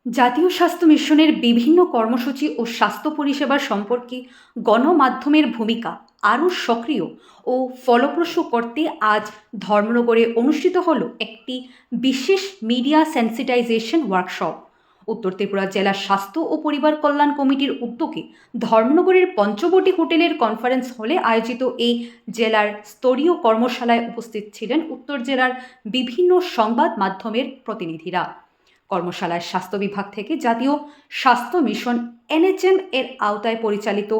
জাতীয় স্বাস্থ্য মিশনের বিভিন্ন কর্মসূচি ও স্বাস্থ্য পরিষেবা সম্পর্কে গণমাধ্যমের ভূমিকা আরও সক্রিয় ও ফলপ্রসূ করতে আজ ধর্মনগরে অনুষ্ঠিত হল একটি বিশেষ মিডিয়া সেন্সিটাইজেশন ওয়ার্কশপ। উত্তর ত্রিপুরা জেলা স্বাস্থ্য ও পরিবার কল্যাণ কমিটির উদ্যোগে ধর্মনগরের পঞ্চবটি হোটেলের কনফারেন্স হলে আয়োজিত এই জেলার স্তরীয় কর্মশালায় উপস্থিত ছিলেন উত্তর জেলার বিভিন্ন সংবাদ মাধ্যমের প্রতিনিধিরা। কর্মশালায় স্বাস্থ্য বিভাগ থেকে জাতীয় স্বাস্থ্য মিশন এনএচএম এর আওতায় পরিচালিত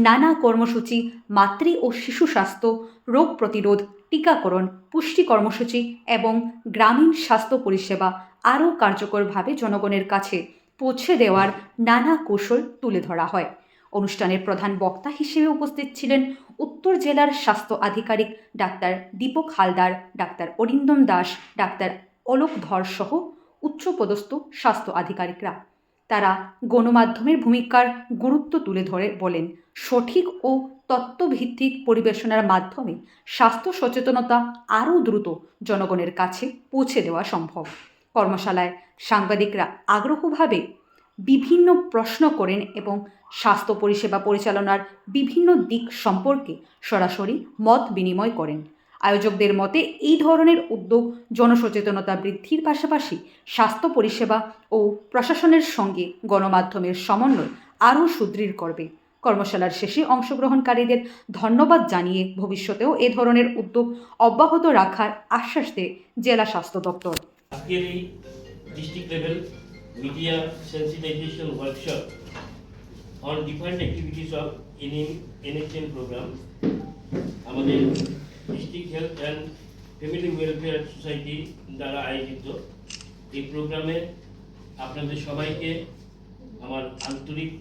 নানা কর্মসূচি, মাতৃ ও শিশু স্বাস্থ্য, রোগ প্রতিরোধ, টিকাকরণ, পুষ্টি কর্মসূচি এবং গ্রামীণ স্বাস্থ্য পরিষেবা আরও কার্যকরভাবে জনগণের কাছে পৌঁছে দেওয়ার নানা কৌশল তুলে ধরা হয়। অনুষ্ঠানের প্রধান বক্তা হিসেবে উপস্থিত ছিলেন উত্তর জেলার স্বাস্থ্য আধিকারিক ডাক্তার দীপক হালদার, ডাক্তার অরিন্দম দাস, ডাক্তার অলোক ধর সহ উচ্চপদস্থ স্বাস্থ্য আধিকারিকরা। তারা গণমাধ্যমের ভূমিকার গুরুত্ব তুলে ধরে বলেন, সঠিক ও তথ্যভিত্তিক পরিবেশনার মাধ্যমে স্বাস্থ্য সচেতনতা আরও দ্রুত জনগণের কাছে পৌঁছে দেওয়া সম্ভব। কর্মশালায় সাংবাদিকরা আগ্রহভাবে বিভিন্ন প্রশ্ন করেন এবং স্বাস্থ্য পরিষেবা পরিচালনার বিভিন্ন দিক সম্পর্কে সরাসরি মত বিনিময় করেন। আয়োজকদের মতে এই ধরনের উদ্যোগ জনসচেতনতা বৃদ্ধির পাশাপাশি স্বাস্থ্য পরিষেবা ও প্রশাসনের সঙ্গে গণমাধ্যমের সমন্বয় আরও সুদৃঢ় করবে। কর্মশালার শেষে অংশগ্রহণকারীদের ধন্যবাদ জানিয়ে ভবিষ্যতেও এ ধরনের উদ্যোগ অব্যাহত রাখার আশ্বাস দেয় জেলা স্বাস্থ্য দপ্তর। আজকের এই district level media sensitization workshop on different activities of NHM program আমাদের district health and family welfare society দ্বারা আয়োজিত এই প্রোগ্রামে আপনাদের সবাইকে আমার আন্তরিক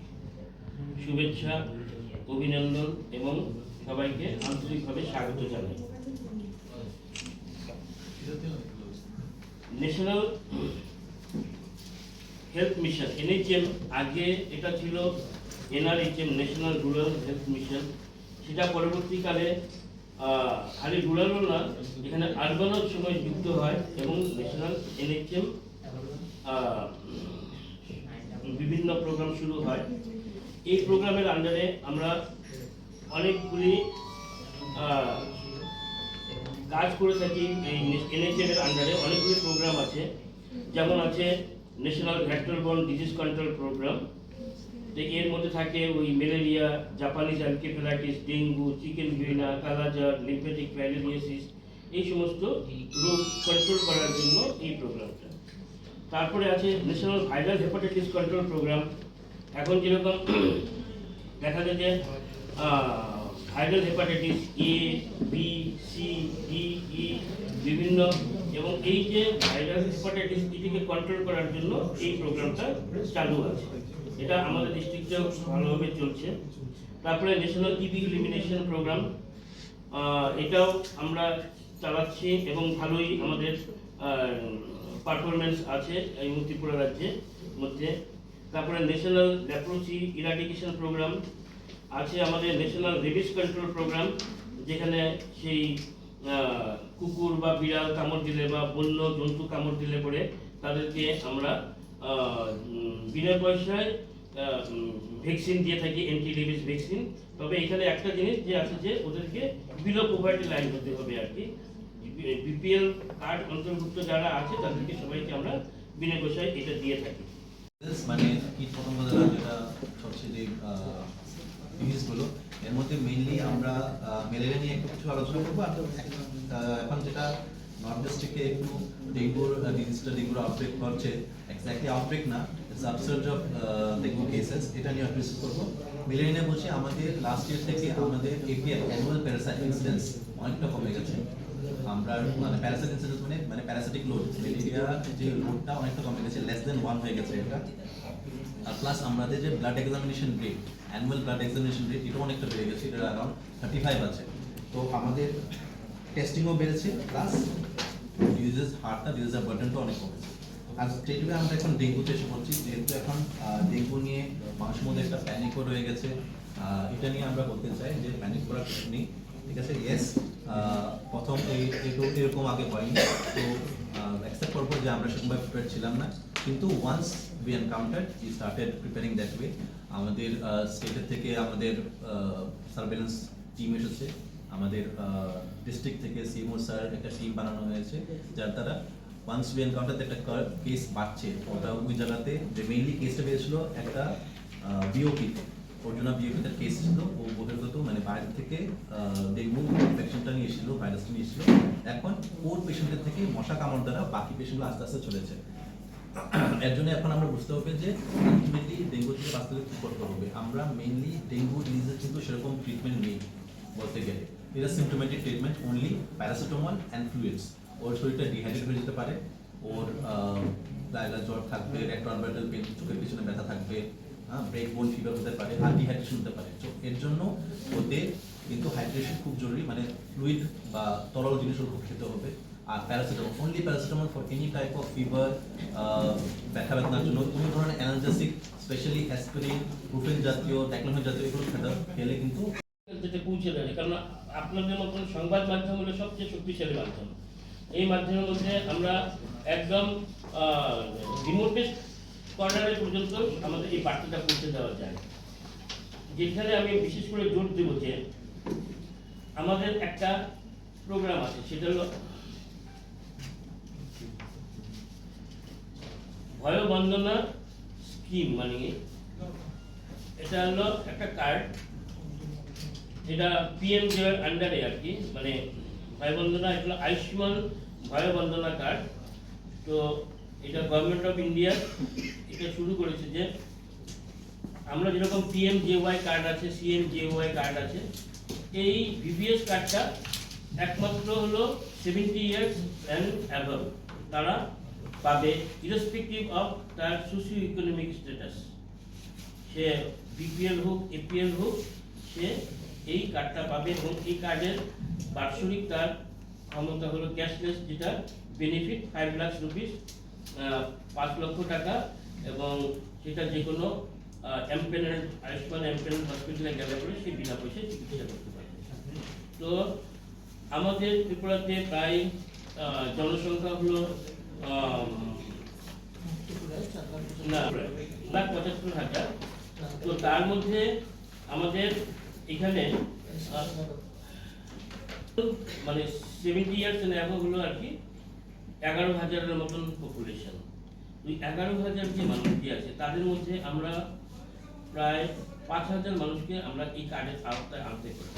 শুভেচ্ছা, অভিনন্দন এবং সবাইকে আন্তরিকভাবে স্বাগত জানাই। ন্যাশনাল হেলথ মিশন এনএচএম, আগে এটা ছিল এনআরএচএম, ন্যাশনাল রুরাল হেলথ মিশন। সেটা পরবর্তীকালে খালি রুরালও না, এখানে আরবানও সময় যুক্ত হয় এবং ন্যাশনাল এনএচএম বিভিন্ন প্রোগ্রাম শুরু হয়। এই প্রোগ্রামের আন্ডারে আমরা অনেকগুলি কাজ করে থাকি। এই এনএচএম এর আন্ডারে অনেকগুলি প্রোগ্রাম আছে, যেমন আছে national vector borne disease control program. তো এর মধ্যে থাকে ওই malaria, Japanese encephalitis, dengue, chikungunya, কালাজ্বর, লিম্ফ্যাটিক প্যারালাইসিস, এই সমস্ত রোগ কন্ট্রোল করার জন্য এই প্রোগ্রামটা। তারপরে আছে national viral hepatitis control program. এখন যেরকম দেখা যায় যে viral hepatitis A, B, C, D, E বিভিন্ন, এবং এই যে ভাইরাল হেপাটাইটিস এটিকে কন্ট্রোল করার জন্য এই প্রোগ্রামটা চালু আছে। এটা আমাদের ডিস্ট্রিক্টেও ভালোভাবে চলছে। তারপরে ন্যাশনাল টিবি এলিমিনেশন প্রোগ্রাম, এটাও আমরা চালাচ্ছি এবং ভালোই আমাদের পারফরমেন্স আছে এই ত্রিপুরা রাজ্যের মধ্যে। তারপরে ন্যাশনাল লেপ্রোসি ইরাডিকেশন প্রোগ্রাম আছে, আমাদের ন্যাশনাল রেবিস কন্ট্রোল প্রোগ্রাম, যেখানে সেই কুকুর বা বিড়াল কামড় দিলে বা বন্য জন্তু কামড় দিলে পরে তাদেরকে আমরা বিনা পয়সায় ভ্যাকসিন দিয়ে থাকি, অ্যান্টি রেবিস ভ্যাকসিন। তবে এখানে একটা জিনিস যে আছে যে ওদেরকে বিলো পভার্টি লাইন হতে হবে আর কি। বিপিএল কার্ড অন্তর্ভুক্ত যারা আছে তাদেরকে সবাইকে আমরা বিনা পয়সায় এটা দিয়ে থাকি। মানে কীট পতঙ্গ দ্বারা যেটা সবচেয়ে যে জিনিসগুলো, এর মধ্যে মেইনলি আমরা ম্যালেরিয়া নিয়ে একটু কিছু আলোচনা করবো। আর এখন যেটা নর্থ ডিস্ট্রিক্টে একটু ডেঙ্গুর ডিজিজটা, ডেঙ্গুর আউটব্রেক হচ্ছে, এক্স্যাক্টলি আউটব্রেক না, ইটস আপসার্জ অফ ডেঙ্গু কেসেস, এটা নিয়ে ডিসকাস করবো। ম্যালেরিয়া বলছি আমাদের লাস্ট ইয়ার থেকে আমাদের এপিএল অ্যানুয়াল প্যারাসাইট ইনসিডেন্স অনেকটা কমে গেছে। আমরা মানে প্যারাসাইট ইনসিডেন্স মানে প্যারাসাইটিক লোড, ম্যালেরিয়া যে লোডটা অনেকটা কমে গেছে, লেস দেন 1 হয়ে গেছে এটা। আর প্লাস আমাদের যে blood examination rate, annual blood examination rate, এটা অনেকটা বেড়ে গেছে, এটা অ্যারাউন্ড 35 আছে। তো আমাদের টেস্টিংও বেড়েছে, প্লাস ডিজিজেস হারটা, ডিজিজের বার্ডেনটা অনেক কমেছে। আর স্টেটে আমরা এখন ডেঙ্গুতে এসে পড়ছি, যেহেতু এখন ডেঙ্গু নিয়ে মানুষের মধ্যে একটা প্যানিকও রয়ে গেছে। এটা নিয়ে আমরা বলতে চাই যে প্যানিক করার কিছু নেই, ঠিক আছে। ইয়েস, প্রথম এরকম আগে হয়নি, তো অ্যাকসেপ্ট করবো যে আমরা সেরকমভাবে প্রিপেয়ার ছিলাম না, কিন্তু once we encountered, we started preparing that way. আমাদের স্টেটের থেকে আমাদের সার্ভেলেন্স টিম এসেছে, আমাদের ডিস্ট্রিক্ট থেকে সিএমও স্যার একটা টিম বানানো হয়েছে, যার দ্বারা once we encounter that একটা কেস বাড়ছে, ওটা ওই জায়গাতে যে মেইনলি কেসটা পেয়েছিল একটা বিওপিতে, ওর জন্য বিওপিতে কেস ছিল, ও বহির্গত মানে বাইরে থেকে ডেঙ্গু ইনফেকশনটা নিয়ে এসেছিল, ভাইরাসটা নিয়ে এসেছিল। এখন ওর পেশেন্টের থেকে মশা কামড় দ্বারা বাকি পেশেন্টগুলো আস্তে আস্তে চলেছে। এর জন্য এখন আমরা বুঝতে হবে যে আলটিমেটলি ডেঙ্গু থেকে বাঁচতে হলে কী করতে হবে। আমরা মেইনলি ডেঙ্গু ডিজিজের কিন্তু সেরকম ট্রিটমেন্ট নেই বলতে গেলে, এটা symptomatic treatment, only paracetamol and fluids. ওর শরীরটা ডিহাইড্রেট হয়ে যেতে পারে, ওর লাইলা জ্বর থাকবে, রেক্টোঅরবিটাল পেন, চোখের পিছনে ব্যথা থাকবে, ব্রেক বোন ফিভার হতে পারে, আর ডিহাইড্রেশন হতে পারে। তো এর জন্য ওদের কিন্তু হাইড্রেশন খুব জরুরি, মানে ফ্লুইড বা তরল জিনিসগুলো খুব খেতে হবে। আর paracetamol, only paracetamol for any type of fever, ব্যথা বেদনার জন্য। কোনো ধরনের অ্যানালজেসিক, স্পেশালি অ্যাসপিরিন, ব্রুফেন জাতীয়, ডাইক্লোফেন জাতীয় এগুলো খেলে কিন্তু যেটা পৌঁছে দেয়, কারণ আপনাদের মতন সংবাদ মাধ্যম হলো সবচেয়ে শক্তিশালী মাধ্যম। এই মাধ্যমের মধ্যে আমরা একদম রিমোটেস্ট কর্নারে পর্যন্ত আমাদের এই বার্তাটা পৌঁছে দেওয়া যায়। যেখানে আমি বিশেষ করে জোর দেবো যে আমাদের একটা প্রোগ্রাম আছে, সেটা হলো ভয় বন্দনা স্কিম। মানে এটা হলো একটা কার্ড, যেটা পিএমজের আন্ডারে আর কি, মানে ভয় বন্দনা, এটা আয়ুষ্মান ভয় বন্দনা কার্ড। তো এটা গভর্নমেন্ট অফ ইন্ডিয়া এটা শুরু করেছে যে আমরা যেরকম পিএমজেওয়াই কার্ড আছে, সিএমজেওয়াই কার্ড আছে, এই ভিভিএস কার্ডটা একমাত্র হলো 70 ইয়ার্স অ্যান্ড অ্যাবভ তারা পাবে, ইরেসপেক্টিভ অফ তার সোশিও ইকোনমিক স্ট্যাটাস। সে বিপিএল হোক, এপিএল হোক, সে এই কার্ডটা পাবে। এবং এই কার্ডের বাৎসরিক তার ক্ষমতা হলো ক্যাশলেস, যেটা বেনিফিট 5 লাখ রুপিস, 5 লক্ষ টাকা, এবং সেটা যে কোনো এমপ্যানেল আয়ুষ্মান এমপ্যানেল হসপিটালে গেলে পরে সে বিনা পয়সায় চিকিৎসা করতে পারে। তো আমাদের ত্রিপুরাতে প্রায় জনসংখ্যা হলো না 1,75,000। তো তার মধ্যে আমাদের এখানে মানে 70 ইয়ার্স এন্ড অ্যাবভ হলো আর কি 11,000-এর মতন পপুলেশন। ওই 11,000 যে মানুষটি আছে তাদের মধ্যে আমরা প্রায় 5,000 মানুষকে আমরা এই কার্ডের আওতায় আনতে পারি।